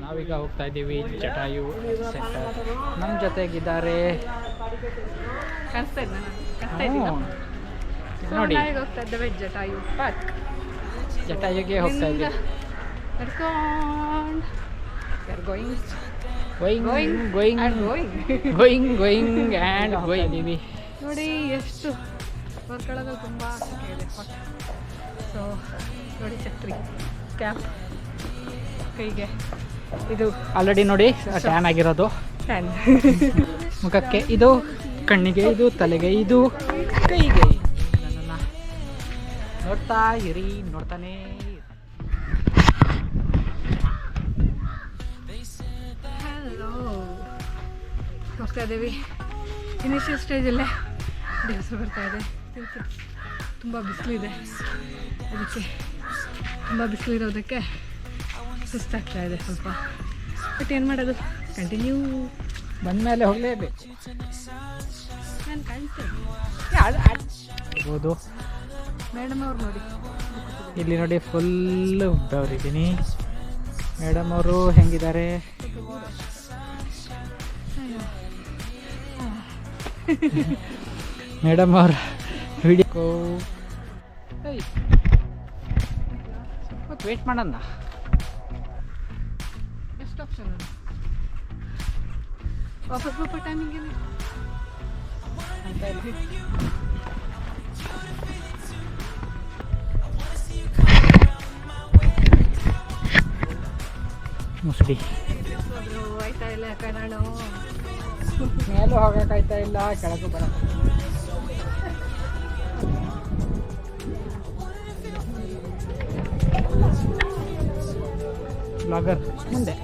ನಾವೀಗ ಹೋಗ್ತಾ ಇದ್ದೀವಿ ಜಟಾಯು ಸೆಂಟರ್. ನಮ್ಮ ಜೊತೆಗಿದ್ದಾರೆ ನೋಡಿ, ಹೋಗ್ತಾ ಇದ್ದೇವೆ ಜಟಾಯು ಪಾರ್ಕ್. ಜಟಾಯುಗೆ ಹೋಗ್ತಾ ಇದ್ದೀವಿ. ಗೋಯಿಂಗ್. ನೋಡಿ ಎಷ್ಟು ಹೊರಗಡೆ ತುಂಬ ಇದೆ. ಸೊ ನೋಡಿ, ಛತ್ರಿ, ಕ್ಯಾಪ್ ಕೈಗೆ, ಇದು ಆಲ್ರೆಡಿ ನೋಡಿ ಟ್ಯಾನ್ ಆಗಿರೋದು. ಮುಖಕ್ಕೆ ಇದು, ಕಣ್ಣಿಗೆ ಇದು, ತಲೆಗೆ ಇದು, ಕೈಗೆ. ನನ್ನನ್ನು ನೋಡ್ತಾ ಇರಿ, ನೋಡ್ತಾನೇ ಇರಿ. ಹಲೋ, ಹೋಗ್ತಾ ಇದ್ದೀವಿ. ಇನಿಷಿಯಲ್ ಸ್ಟೇಜಲ್ಲೇ ಹೆಸರು ಬರ್ತಾ ಇದೆ. ತುಂಬ ಬಿಸಿಲಿದೆ, ಅದಕ್ಕೆ ತುಂಬ ಬಿಸಿಲಿರೋದಕ್ಕೆ ಸುಸ್ತಾಗ್ತಾ ಇದೆ ಸ್ವಲ್ಪ. ಬಟ್ ಏನು ಮಾಡೋದು, ಕಂಟಿನ್ಯೂ ಬಂದಮೇಲೆ ಹೋಗಲೇಬೇಕು. ನಾನು ಕಾಣ್ತೇನೆ. ಮೇಡಮ್ ಅವ್ರು ನೋಡಿ, ಇಲ್ಲಿ ನೋಡಿ ಫುಲ್ ಉಬ್ಬವ್ರಿದ್ದೀನಿ. ಮೇಡಮ್ ಅವರು ಹೆಂಗಿದ್ದಾರೆ? ಮೇಡಮ್ ಅವ್ರ ವಿಡಿಯೋ ವೇಟ್ ಮಾಡೋಣ. ಬೆಸ್ಟ್ ಆಪ್ಷನ್ ವಾಪಸ್ ಬರೋ ಟೈಮಿಂಗ್ ಮುಸುಡಿ ಆಯ್ತಾ ಇಲ್ಲ ಕನ್ನಡ ಮೇಲೂ ಹೋಗೋಕ್ಕಾಯ್ತಾ ಇಲ್ಲ, ಕೆಳಗೂ ಬರೋದು. ಬ್ಲಾಗರ್ ಮುಂದೆ